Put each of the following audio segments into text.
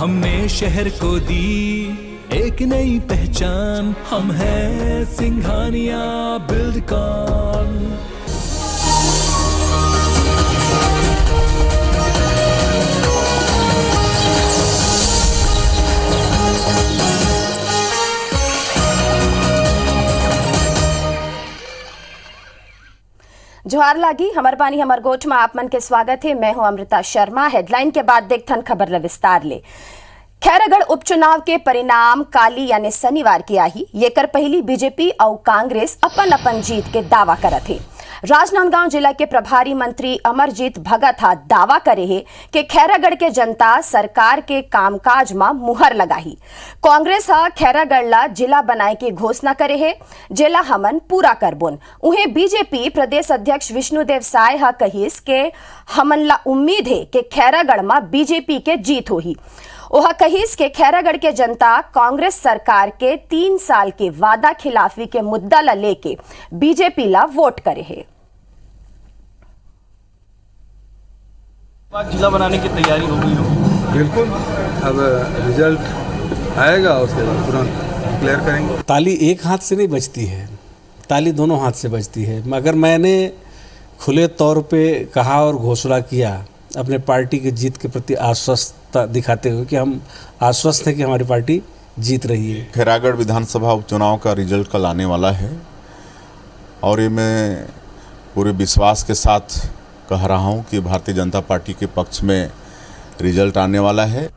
हमने शहर को दी एक नई पहचान, हम हैं सिंघानिया बिल्डकॉन। जोहार लागी हमार पानी हमार गोठ में आप मन के स्वागत है। मैं हूं अमृता शर्मा। हेडलाइन के बाद देखथन खबर ल विस्तार ले। खैरागढ़ उपचुनाव के परिणाम काली यानी शनिवार की आई। ये कर पहली बीजेपी और कांग्रेस अपन अपन जीत के दावा करत है। राजनांदगांव जिला के प्रभारी मंत्री अमरजीत भगत हा दावा करे है कि खैरागढ़ के जनता सरकार के कामकाज में मुहर लगाही। कांग्रेस हा खैरागढ़ ला जिला बनाए की घोषणा करे है, जेला हमन पूरा करबोन। उन्हें बीजेपी प्रदेश अध्यक्ष विष्णुदेव साय हा कहिस के हमन ला उम्मीद है कि खैरागढ़ में बीजेपी के जीत होही। वह कहिस के खैरागढ़ के जनता कांग्रेस सरकार के 3 साल के वादा खिलाफी के मुद्दा ला लेके बीजेपी ला वोट करे है। जिला बनाने की तैयारी हो गई हो? बिल्कुल, अब रिजल्ट आएगा उसके बाद तुरंत क्लियर करेंगे। ताली एक हाथ से नहीं बजती है, ताली दोनों हाथ से बजती है। मगर मैंने खुले तौर पे कहा और घोषणा किया अपने पार्टी की जीत के प्रति आश्वस्तता दिखाते हुए कि हम आश्वस्त हैं कि हमारी पार्टी जीत रही है। खैरागढ़ विधानसभा उपचुनाव का रिजल्ट कल आने वाला है और ये मैं पूरे विश्वास के साथ कह रहा हूँ कि भारतीय जनता पार्टी के पक्ष में रिजल्ट आने वाला है।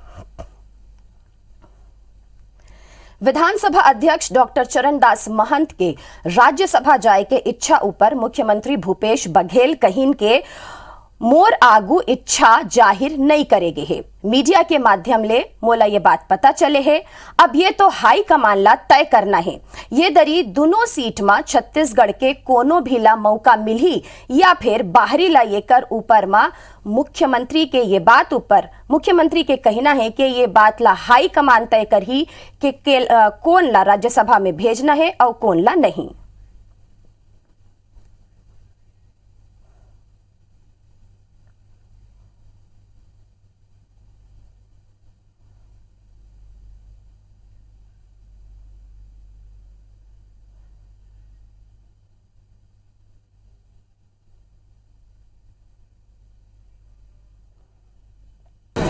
विधानसभा अध्यक्ष डॉक्टर चरणदास महंत के राज्यसभा जाए के इच्छा ऊपर मुख्यमंत्री भूपेश बघेल कहिन के मोर आगू इच्छा जाहिर नहीं करेगे है। मीडिया के माध्यम ले मोला ये बात पता चले है। अब ये तो हाई कमान ला तय करना है। ये दरी दोनों सीट में छत्तीसगढ़ के कोनो भी ला मौका मिली या फिर बाहरी ला ये कर ऊपर मा मुख्यमंत्री के ये बात ऊपर मुख्यमंत्री के कहना है कि ये बात ला हाई कमान तय कर ही कि कौन ला राज्यसभा में भेजना है और कौन ला नहीं।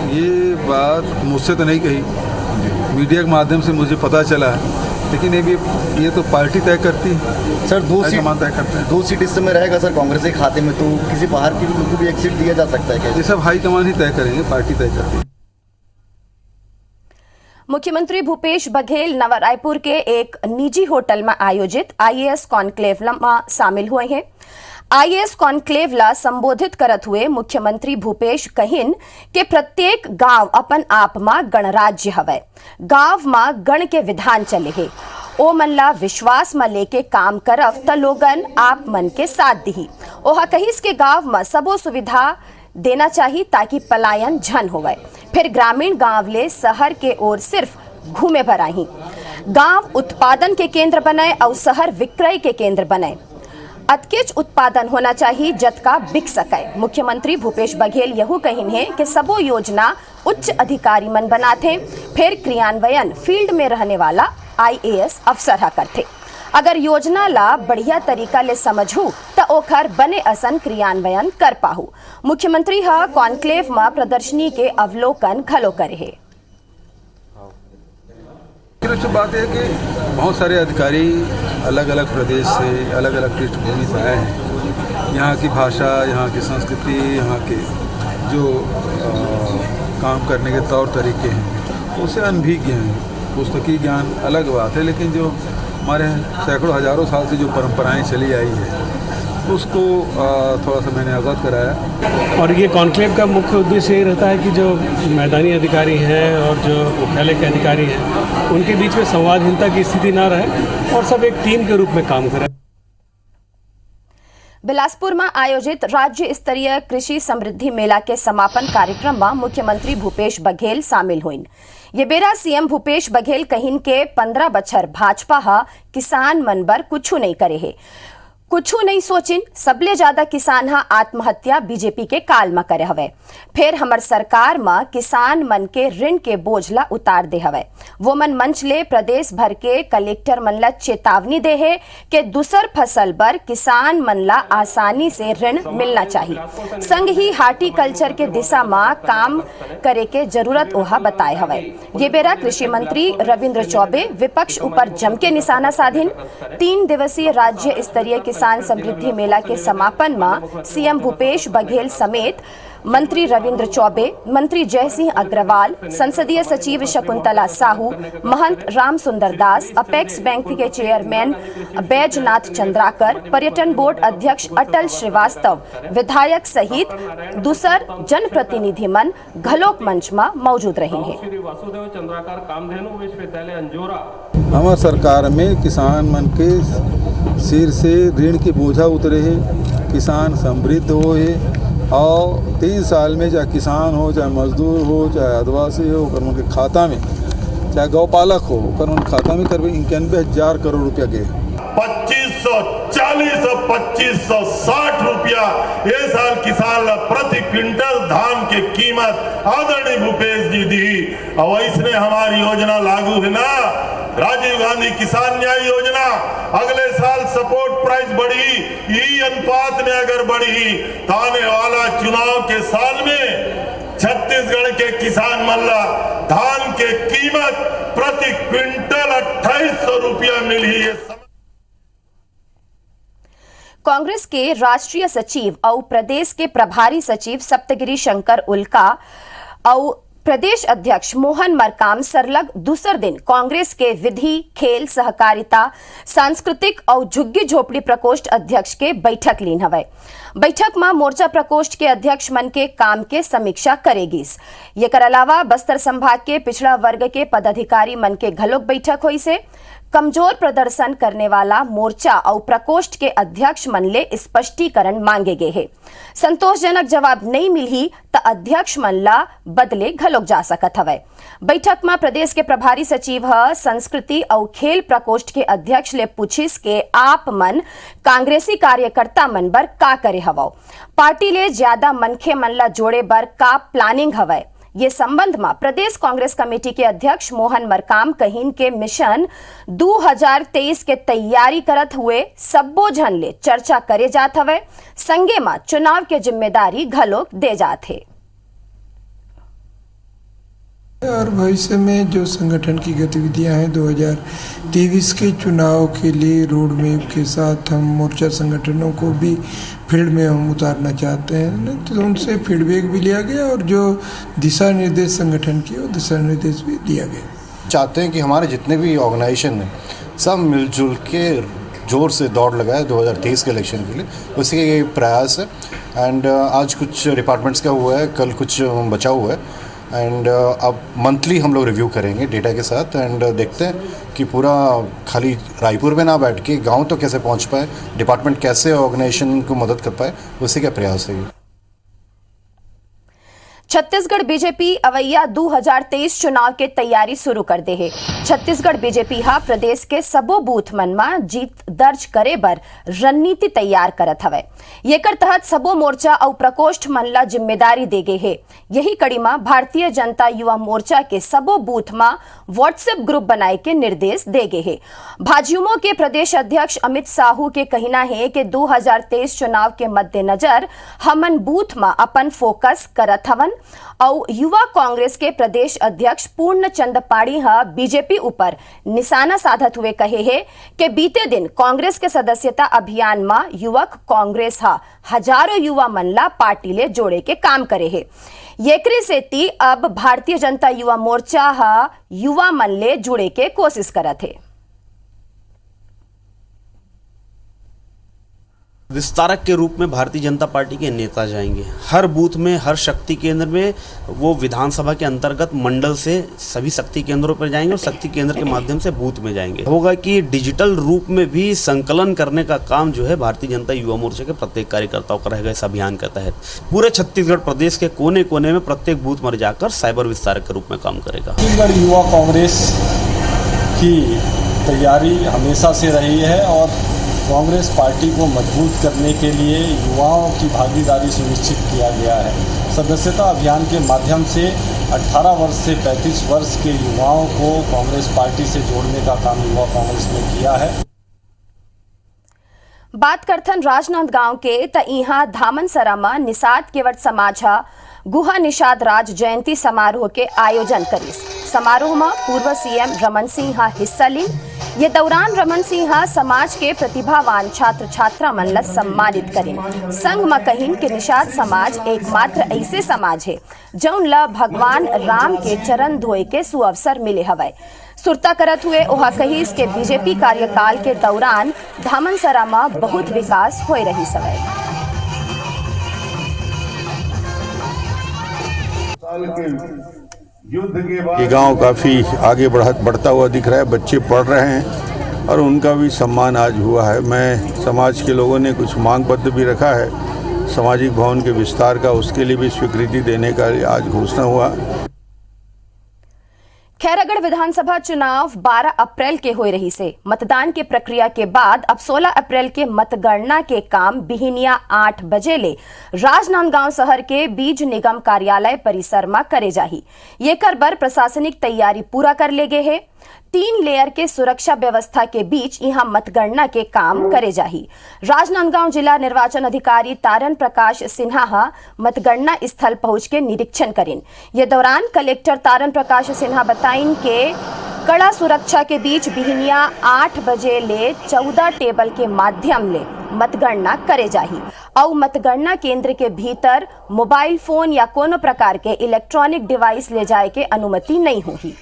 ये बात मुझसे तो नहीं कही, मीडिया के माध्यम से मुझे पता चला है, लेकिन ये तो पार्टी तय करती है सर। 2 सीट तय करते हैं। 2 सीट इस समय रहेगा सर कांग्रेस के खाते में, तो किसी बाहर की लोगों को भी एक सीट दिया जा सकता है क्या? ये सब हाईकमान ही तय करेंगे, पार्टी तय करती है। मुख्यमंत्री भूपेश बघेल नवरायपुर के एक निजी होटल में आयोजित आईएएस कॉन्क्लेव में शामिल हुए हैं। आईएएस कॉन्क्लेव ला संबोधित करत हुए मुख्यमंत्री भूपेश कहिन के प्रत्येक गांव अपन आप में गणराज्य हवै। गांव में गण के विधान चले है। ओ मन ला विश्वास में लेके काम करव त लोगन आप मन के साथ दी। ओहा कहिस के गांव में सबो सुविधा देना चाहिए ताकि पलायन झन होवे। फिर ग्रामीण गांव ले शहर के ओर सिर्फ घूमे भराही। गांव उत्पादन के केंद्र बने और शहर विक्रय के केंद्र बने। अतकेच उत्पादन होना चाहिए जतका बिक सके। मुख्यमंत्री भूपेश बघेल यहू कहिन है कि सबो योजना उच्च अधिकारी मन बनाते, फिर क्रियान्वयन फील्ड में रहने वाला आईएएस अफसर हा करते। अगर योजना ला बढ़िया तरीका ले समझू त ओखर बने असन क्रियान्वयन कर पाहू। मुख्यमंत्री हा कॉन्क्लेव में प्रदर्शनी के अवलोकन खलो करे है। अच्छी बात है कि बहुत सारे अधिकारी अलग अलग प्रदेश से, अलग अलग पृष्ठभूमि से आए हैं। यहाँ की भाषा, यहाँ की संस्कृति, यहाँ के जो काम करने के तौर तरीके हैं उससे अनभिज्ञ हैं। पुस्तकीय ज्ञान अलग बात है, लेकिन जो हमारे सैकड़ों हजारों साल से जो परंपराएं चली आई है उसको थोड़ा सा मैंने अवगत कराया। और ये कॉन्क्लेव का मुख्य उद्देश्य ये रहता है कि जो मैदानी अधिकारी हैं और जो मुख्यालय के अधिकारी हैं उनके बीच में संवादहीनता की स्थिति ना रहे और सब एक टीम के रूप में काम करें। बिलासपुर में आयोजित राज्य स्तरीय कृषि समृद्धि मेला के समापन कार्यक्रम में मुख्यमंत्री भूपेश बघेल शामिल हुईन। ये बेरा सीएम भूपेश बघेल कहिन के 15 बछर भाजपा हा किसान मन बर कुछ नहीं करे है। कुछ नहीं सोचिन, सबले ज्यादा किसान हा आत्महत्या बीजेपी के काल में करे हवे। फिर हमर सरकार में किसान मन के ऋण के बोझ ला उतार दे हवे। वो मन मंच ले प्रदेश भर के कलेक्टर मन ला चेतावनी दे है कि दूसर फसल पर किसान मन ला आसानी से ऋण मिलना चाहिए। संग ही हार्टिकल्चर के दिशा में काम करे के जरूरत ओहा बताए हवे। ये बेरा कृषि मंत्री रविंद्र चौबे विपक्ष ऊपर जम के निशाना साधिन। 3 दिवसीय राज्य स्तरीय किसान समृद्धि मेला के समापन में सीएम भूपेश बघेल समेत मंत्री रविंद्र चौबे, मंत्री जयसिंह अग्रवाल, संसदीय सचिव शकुंतला साहू, महंत राम सुंदर दास, अपेक्स बैंक के चेयरमैन बैजनाथ चंद्राकर, पर्यटन बोर्ड अध्यक्ष अटल श्रीवास्तव, विधायक सहित दूसर जनप्रतिनिधि मन घलोक मंच में मौजूद रहेंगे। हमारे सरकार में किसान मन के सिर से ऋण के बोझा उतरे है, किसान समृद्ध हो है और 3 साल में चाहे किसान हो, चाहे मजदूर हो, चाहे आदिवासी हो, कर उनके खाता में, चाहे गौपालक हो, कर उनके खाता में करीब 91,000 करोड़ रुपया गए। 2540 और 2560 रुपया ये साल किसान प्रति क्विंटल धान की कीमत आदरणीय भूपेश जी दी। और इसने हमारी योजना लागू है ना, राजीव गांधी किसान न्याय योजना। अगले साल सपोर्ट प्राइस बढ़ी, ई अनुपात में अगर बढ़ी तो आने वाला चुनाव के साल में छत्तीसगढ़ के किसान मल्ला धान के कीमत प्रति क्विंटल 2800 रुपया मिली है। कांग्रेस के राष्ट्रीय सचिव और प्रदेश के प्रभारी सचिव सप्तगिरी शंकर उल्का और प्रदेश अध्यक्ष मोहन मरकाम सरलग दूसर दिन कांग्रेस के विधि, खेल, सहकारिता, सांस्कृतिक और झुग्गी झोपड़ी प्रकोष्ठ अध्यक्ष के बैठक लीन हवे। बैठक में मोर्चा प्रकोष्ठ के अध्यक्ष मन के काम के समीक्षा करेगी। ये अलावा बस्तर संभाग के पिछड़ा वर्ग के पदाधिकारी मन के घलोक बैठक हुई से कमजोर प्रदर्शन करने वाला मोर्चा और प्रकोष्ठ के अध्यक्ष मन ले स्पष्टीकरण मांगे गए हैं। संतोषजनक जवाब नहीं मिली तो अध्यक्ष मन ला बदले घलोक जा सकत हवे। बैठक में प्रदेश के प्रभारी सचिव संस्कृति और खेल प्रकोष्ठ के अध्यक्ष ले पूछिस के आप मन कांग्रेसी कार्यकर्ता मन बर का करे हवो, पार्टी ले ज्यादा मनखे मन ला जोड़े बर का प्लानिंग हवे। ये संबंध में प्रदेश कांग्रेस कमेटी के अध्यक्ष मोहन मरकाम कहीन के मिशन 2023 के तैयारी करत हुए सब्बो झन ले चर्चा करे जात हवे, संगे में चुनाव के जिम्मेदारी घलोक दे जात है। और भविष्य में जो संगठन की गतिविधियां हैं 2023 के चुनाव के लिए रोड मैप के साथ हम मोर्चा संगठनों को भी फील्ड में हम उतारना चाहते हैं, तो उनसे फीडबैक भी लिया गया और जो दिशा निर्देश संगठन की वो दिशा निर्देश भी दिया गया। चाहते हैं कि हमारे जितने भी ऑर्गेनाइजेशन हैं सब मिलजुल के जोर से दौड़ लगाए 2023 के इलेक्शन के लिए, उसी के प्रयास है। एंड आज कुछ डिपार्टमेंट्स का हुआ है, कल कुछ बचा हुआ है एंड अब मंथली हम लोग रिव्यू करेंगे डेटा के साथ एंड देखते हैं कि पूरा खाली रायपुर में ना बैठ के गांव तो कैसे पहुंच पाए, डिपार्टमेंट कैसे ऑर्गेनाइजेशन को मदद कर पाए, उसी का प्रयास है। छत्तीसगढ़ बीजेपी अवैया 2023 चुनाव के तैयारी शुरू कर दे है। छत्तीसगढ़ बीजेपी हा प्रदेश के सबो बूथ मन में जीत दर्ज करे बर रणनीति तैयार करत हवे। येकर तहत सबो मोर्चा और प्रकोष्ठ मन ला जिम्मेदारी दे गए है। यही कड़ी में भारतीय जनता युवा मोर्चा के सबो बूथ में व्हाट्सएप ग्रुप बनाए के निर्देश दे गए है। भाजयुमो के प्रदेश अध्यक्ष अमित साहू के कहना है कि 2023 चुनाव के मद्देनजर हमन बूथ में अपन फोकस करत हवन और युवा कांग्रेस के प्रदेश अध्यक्ष पूर्ण चंद पाड़ी बीजेपी ऊपर निशाना साधत हुए कहे है कि बीते दिन कांग्रेस के सदस्यता अभियान में युवक कांग्रेस हजारों युवा मन ला पार्टी ले जोड़े के काम करे है। येकरी सेती अब भारतीय जनता युवा मोर्चा युवा मन ले जुड़े के कोशिश करत है। विस्तारक के रूप में भारतीय जनता पार्टी के नेता जाएंगे हर बूथ में, हर शक्ति केंद्र में। वो विधानसभा के अंतर्गत मंडल से सभी शक्ति केंद्रों पर जाएंगे और शक्ति केंद्र के माध्यम से बूथ में जाएंगे। होगा कि डिजिटल रूप में भी संकलन करने का काम जो है भारतीय जनता युवा मोर्चा के प्रत्येक कार्यकर्ताओं का रहेगा। इस अभियान के तहत पूरे छत्तीसगढ़ प्रदेश के कोने कोने में प्रत्येक बूथ में जाकर साइबर विस्तारक के रूप में काम करेगा। छत्तीसगढ़ युवा कांग्रेस की तैयारी हमेशा से रही है और कांग्रेस पार्टी को मजबूत करने के लिए युवाओं की भागीदारी सुनिश्चित किया गया है। सदस्यता अभियान के माध्यम से 18 वर्ष से 35 वर्ष के युवाओं को कांग्रेस पार्टी से जोड़ने का काम युवा कांग्रेस ने किया है। बात करथन राजनांदगांव के त इहां धामनसरा में निषाद केवट समाज गुहा निषाद राज जयंती समारोह के आयोजन करिस। समारोह में पूर्व सीएम रमन सिंह हिस्सा ली। ये दौरान रमन सिंह समाज के प्रतिभावान छात्र छात्रा मन ला सम्मानित करें। संग में कहिन कि निषाद समाज एकमात्र ऐसे समाज है जौन ला भगवान राम के चरण धोए के सुअवसर मिले हवय। सुरता करत हुए ओहा कहिस के बीजेपी कार्यकाल के दौरान धामनसरा में बहुत विकास हो रही सवय। ये गांव काफ़ी आगे बढ़ता हुआ दिख रहा है। बच्चे पढ़ रहे हैं और उनका भी सम्मान आज हुआ है। मैं समाज के लोगों ने कुछ मांग पत्र भी रखा है सामाजिक भवन के विस्तार का, उसके लिए भी स्वीकृति देने का आज घोषणा हुआ। खैरागढ़ विधानसभा चुनाव 12 अप्रैल के हो रही से। मतदान के प्रक्रिया के बाद अब 16 अप्रैल के मतगणना के काम बिहिनिया 8 बजे ले राजनांदगांव शहर के बीज निगम कार्यालय परिसर में करे जाही। ये कर बर प्रशासनिक तैयारी पूरा कर ले गए है। 3 लेयर के सुरक्षा व्यवस्था के बीच यहां मतगणना के काम करे जाही। राजनांदगांव जिला निर्वाचन अधिकारी तारन प्रकाश सिन्हा मतगणना स्थल पहुंच के निरीक्षण करें। ये दौरान कलेक्टर तारन प्रकाश सिन्हा बताइन के कड़ा सुरक्षा के बीच बिहिनिया 8 बजे ले 14 टेबल के माध्यम ले मतगणना करे जाही और मतगणना केंद्र के भीतर मोबाइल फोन या कोनो प्रकार के इलेक्ट्रॉनिक डिवाइस ले जाए के अनुमति नहीं होगी।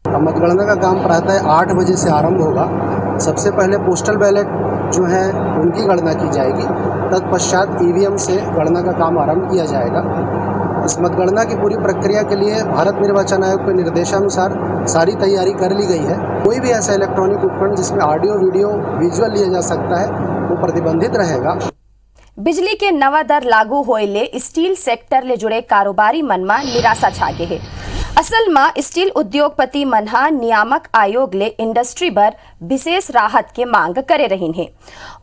मतगणना का काम प्रातः 8 बजे से आरंभ होगा। सबसे पहले पोस्टल बैलेट जो है उनकी गणना की जाएगी, तत्पश्चात ईवीएम से गणना का काम आरंभ किया जाएगा। इस मतगणना की पूरी प्रक्रिया के लिए भारत निर्वाचन आयोग के निर्देशानुसार सारी तैयारी कर ली गई है। कोई भी ऐसा इलेक्ट्रॉनिक उपकरण जिसमें ऑडियो वीडियो विजुअल लिया जा सकता है वो प्रतिबंधित रहेगा। बिजली के नवा दर लागू होए ले स्टील सेक्टर ले जुड़े कारोबारी मन में निराशा छागे है। असल में स्टील उद्योगपति मनहा नियामक आयोग ले इंडस्ट्री बर विशेष राहत के मांग करे रही है।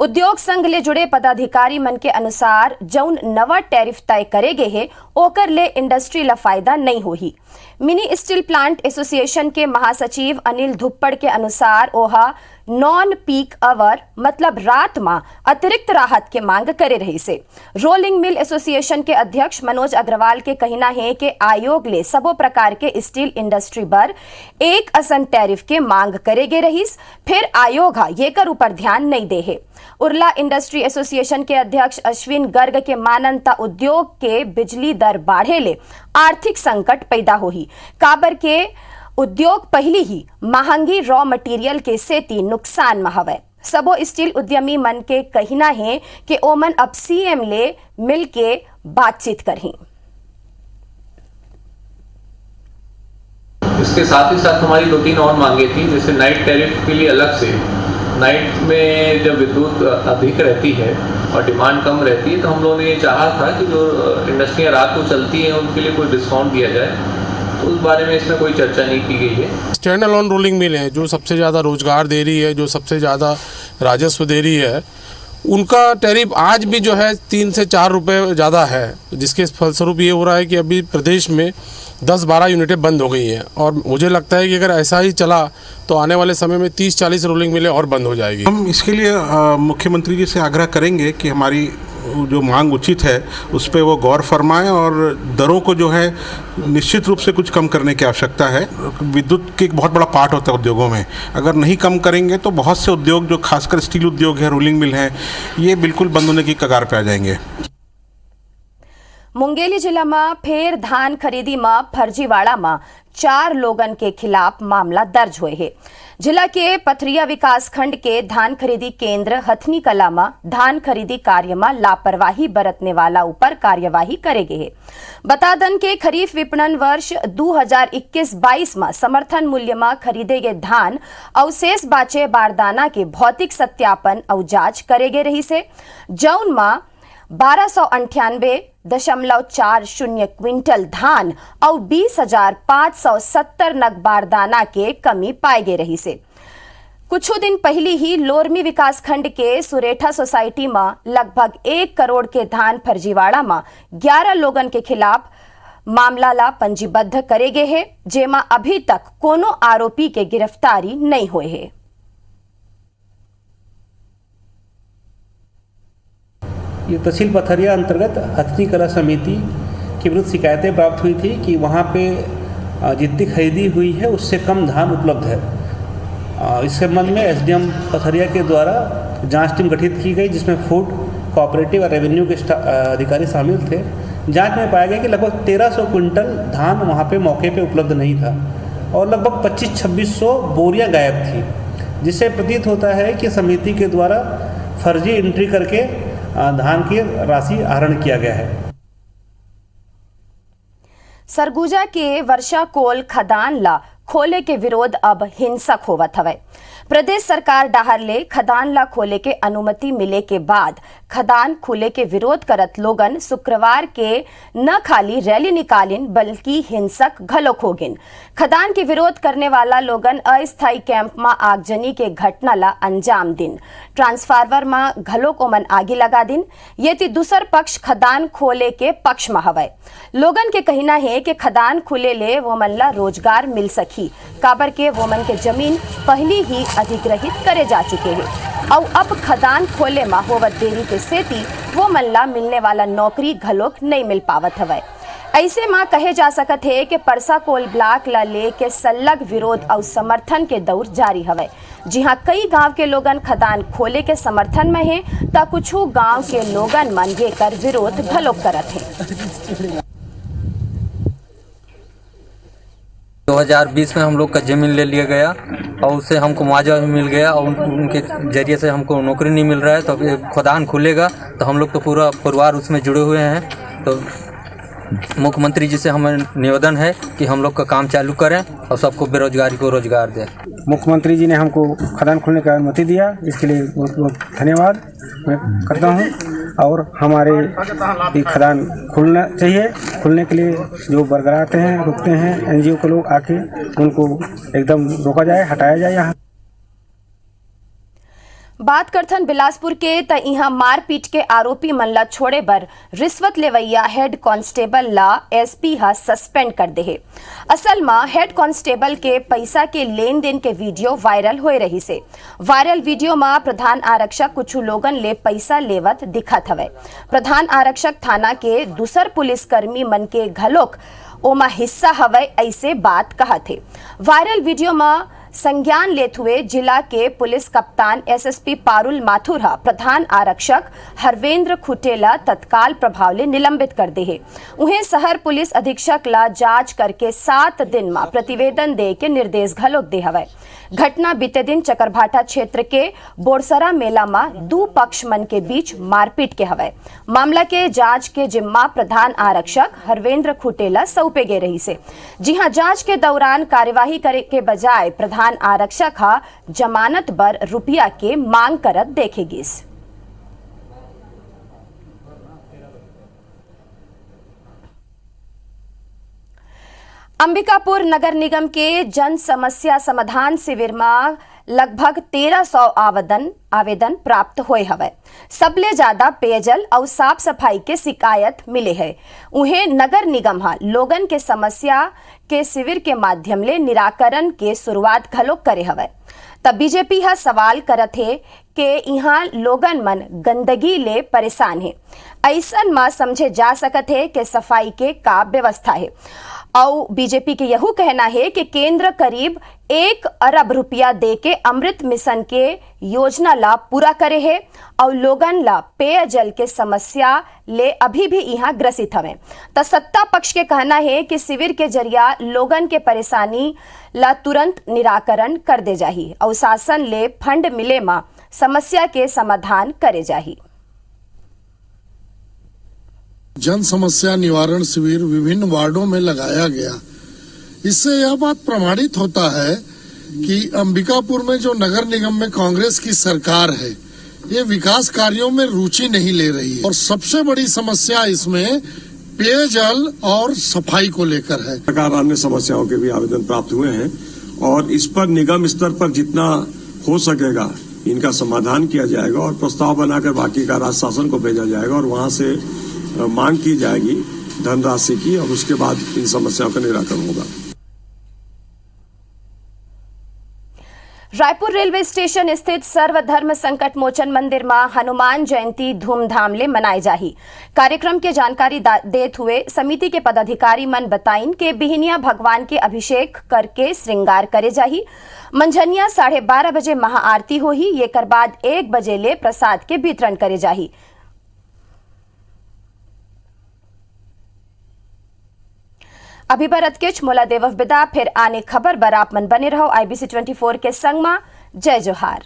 उद्योग संघ ले जुड़े पदाधिकारी मन के अनुसार जौन नवा टैरिफ तय करे गए है ओकर ले इंडस्ट्री ला फायदा नहीं होही। मिनी स्टील प्लांट एसोसिएशन के महासचिव अनिल धुप्पड़ के अनुसार ओहा नॉन पीक आवर मतलब रात में अतिरिक्त राहत के मांग करे रही से। रोलिंग मिल एसोसिएशन के अध्यक्ष मनोज अग्रवाल के कहना है कि आयोग ले सबो प्रकार के स्टील इंडस्ट्री पर एक असन टैरिफ के मांग करेगे रहीस, फिर आयोग ये कर ऊपर ध्यान नहीं दे है। उर्ला इंडस्ट्री एसोसिएशन के अध्यक्ष अश्विन गर्ग के माननता उद्योग के बिजली दर बढ़े ले आर्थिक संकट पैदा होही। काबर के उद्योग पहली ही महंगी रॉ मटेरियल के सेती नुकसान में हवे। सबो स्टील उद्यमी मन के कहना है कि ओमन अब सीएम ले मिल के बातचीत करें। इसके साथ ही साथ हमारी 2-3 और मांगे थी, जैसे नाइट टैरिफ के लिए अलग से, नाइट में जब विद्युत अधिक रहती है और डिमांड कम रहती है तो हम लोगों ने ये चाहा था कि जो इंडस्ट्रियाँ रात को चलती हैं उनके लिए कोई डिस्काउंट दिया जाए। तो उस बारे में इसमें कोई चर्चा नहीं की गई है। स्टैंड अलोन रोलिंग मिल है जो सबसे ज़्यादा रोजगार दे रही है, जो सबसे ज़्यादा राजस्व दे रही है, उनका टैरिफ आज भी जो है 3 से 4 रुपये ज़्यादा है, जिसके फलस्वरूप ये हो रहा है कि अभी प्रदेश में 10-12 यूनिटें बंद हो गई हैं। और मुझे लगता है कि अगर ऐसा ही चला तो आने वाले समय में 30-40 रोलिंग मिलें और बंद हो जाएगी। हम इसके लिए मुख्यमंत्री जी से आग्रह करेंगे कि हमारी जो मांग उचित है उस पर वो गौर फरमाएं और दरों को जो है निश्चित रूप से कुछ कम करने की आवश्यकता है। विद्युत के एक बहुत बड़ा पार्ट होता है उद्योगों में, अगर नहीं कम करेंगे तो बहुत से उद्योग जो खासकर स्टील उद्योग है, रोलिंग मिल है, ये बिल्कुल बंद होने की कगार पे आ जाएंगे। मुंगेली जिला में फिर धान खरीदी में फर्जीवाड़ा में 4 लोगन के खिलाफ मामला दर्ज हुए है। जिला के पथरिया विकास खंड के धान खरीदी केंद्र हथनी कला में धान खरीदी कार्य में लापरवाही बरतने वाला ऊपर कार्यवाही करे गए है। बता दन के खरीफ विपणन वर्ष 2021-22 में समर्थन मूल्य में खरीदे गए धान अवशेष बाचे बारदाना के भौतिक सत्यापन और जांच करे गए रही से, जौन में 1298.40 क्विंटल धान और 20,570 नग बारदाना के कमी पाए गए रही से। कुछ दिन पहले ही लोरमी विकासखंड के सुरेठा सोसाइटी में लगभग 1 करोड़ के धान फर्जीवाड़ा में 11 लोगन के खिलाफ मामला ला पंजीबद्ध करे गए है, जेमा अभी तक कोनो आरोपी के गिरफ्तारी नहीं हुए है। ये तहसील पथरिया अंतर्गत हथनी कला समिति के विरुद्ध शिकायतें प्राप्त हुई थी कि वहाँ पे जितनी खरीदी हुई है उससे कम धान उपलब्ध है। इस संबंध में एसडीएम पथरिया के द्वारा जांच टीम गठित की गई, जिसमें फूड, कोऑपरेटिव और रेवेन्यू के अधिकारी शामिल थे। जांच में पाया गया कि लगभग 1300 क्विंटल धान वहाँ पे मौके पे उपलब्ध नहीं था और लगभग 2500-2600 बोरियां गायब थी, जिससे प्रतीत होता है कि समिति के द्वारा फर्जी एंट्री करके धान की राशि आहरण किया गया है। सरगुजा के वर्षा कोल खदान ला खोले के विरोध अब हिंसक होवत हवे। प्रदेश सरकार डाहर ले खदान ला खोले के अनुमति मिले के बाद खदान खुले के विरोध करत लोगन शुक्रवार के न खाली रैली निकालिन बल्कि हिंसक घलोक होगिन। खदान के विरोध करने वाला लोगन अस्थायी कैंप में आगजनी के घटना ला अंजाम दिन, ट्रांसफार्मर में घलोक ओमन आगी लगा दिन। ये ती दूसर पक्ष खदान खोले के पक्ष में हवे। लोगन के कहना है कि खदान खुले ले वोमन ला रोजगार मिल सकी, काबर के वोमन के जमीन पहली ही अधिग्रहित करे जा चुके हैं और अब खदान खोले में होवत देरी के सेती वो मल्ला मिलने वाला नौकरी घलोक नहीं मिल पावत हवे। ऐसे में कहे जा सकत है कि परसा कोल ब्लॉक ला ले के सल्लग विरोध और समर्थन के दौर जारी हवे। जी हाँ, कई गांव के लोगन खदान खोले के समर्थन में है तो कुछ गांव के लोगन मन ये कर विरोध घलोक करत है। 2020 में हम लोग का ज़मीन ले लिया गया और उससे हमको मुआवजा भी मिल गया और उनके जरिए से हमको नौकरी नहीं मिल रहा है। तो अब खदान खुलेगा तो हम लोग तो पूरा परिवार उसमें जुड़े हुए हैं। तो मुख्यमंत्री जी से हमें निवेदन है कि हम लोग का काम चालू करें और सबको बेरोजगारी को रोजगार दें। मुख्यमंत्री जी ने हमको खदान खोलने की अनुमति दिया, इसके लिए बहुत बहुत धन्यवाद मैं करता हूं। और हमारे ये खदान खुलना चाहिए। खुलने के लिए जो बरकरार आते हैं, रुकते हैं, एनजीओ के लोग आके उनको एकदम रोका जाए, हटाया जाए। यहाँ बात करथन बिलासपुर के त इहां मारपीट के आरोपी मन ला छोड़े बर रिश्वत लेवैया हेड कांस्टेबल ला एसपी हा सस्पेंड कर दे है। असल में हेड कांस्टेबल के पैसा के लेन देन के वीडियो वायरल हो रही से। वायरल वीडियो में प्रधान आरक्षक कुछ लोगन ले पैसा लेवत दिखत हवे। प्रधान आरक्षक थाना के दूसर पुलिसकर्मी मन के घलोक ओमा हिस्सा हवे, ऐसे बात कहा थे। वायरल वीडियो में संज्ञान लेते हुए जिला के पुलिस कप्तान एसएसपी पारुल माथुर प्रधान आरक्षक हरवेंद्र खुटेला तत्काल प्रभाव ले निलंबित कर दे है। उन्हें शहर पुलिस अधीक्षक ला जांच करके 7 दिन में प्रतिवेदन दे के निर्देश घलोक दे हवे। घटना बीते दिन चकरभाटा क्षेत्र के बोरसरा मेला में 2 पक्ष मन के बीच मारपीट के हवे। मामला के जांच के जिम्मा प्रधान आरक्षक हरवेंद्र खुटेला सौंपे गए रही से। जी हां, जांच के दौरान कार्यवाही करे के बजाय प्रधान आरक्षक जमानत बर रुपया के मांग करत देखेगी। अंबिकापुर नगर निगम के जन समस्या समाधान शिविर में लगभग 1300 आवेदन प्राप्त हुए हवे। सबले ज्यादा पेयजल और साफ सफाई के शिकायत मिले है। उन्हें नगर निगम लोगन के समस्या के शिविर के माध्यम ले निराकरण के शुरुआत घलोक करे हवे। तब बीजेपी सवाल करत है कि यहाँ लोगन मन गंदगी ले परेशान है। ऐसन में समझे जा सकत है कि सफाई के का व्यवस्था है। और बीजेपी के यह कहना है कि केंद्र करीब 1 अरब रुपया दे के अमृत मिशन के योजना ला पूरा करे है और लोगन ला पेयजल के समस्या ले अभी भी यहाँ ग्रसित हवे। तो सत्ता पक्ष के कहना है कि शिविर के जरिया लोगन के परेशानी ला तुरंत निराकरण कर दे जाही और शासन ले फंड मिले मा समस्या के समाधान करे जाही। जन समस्या निवारण शिविर विभिन्न वार्डों में लगाया गया। इससे यह बात प्रमाणित होता है कि अंबिकापुर में जो नगर निगम में कांग्रेस की सरकार है, ये विकास कार्यों में रुचि नहीं ले रही है। और सबसे बड़ी समस्या इसमें पेयजल और सफाई को लेकर है। सरकार अन्य समस्याओं के भी आवेदन प्राप्त हुए हैं और इस पर निगम स्तर पर जितना हो सकेगा इनका समाधान किया जाएगा और प्रस्ताव बनाकर बाकी का राज्य शासन को भेजा जाएगा और वहां से मांग की जाएगी धनराशि की और उसके बाद इन समस्याओं का निराकरण होगा। रायपुर रेलवे स्टेशन स्थित सर्वधर्म संकट मोचन मंदिर में हनुमान जयंती धूमधाम ले मनाई जाही। कार्यक्रम के जानकारी देते हुए समिति के पदाधिकारी मन बताइन के बिहनिया भगवान के अभिषेक करके श्रृंगार करे जाही। मंझनिया 12:30 बजे महाआरती होही। एकर बाद 1 बजे ले प्रसाद के वितरण करे जाही। अभी बरत के मोला देवव बिदा फिर आने खबर बर आप मन बने रहो IBC 24 के संग में। जय जोहार।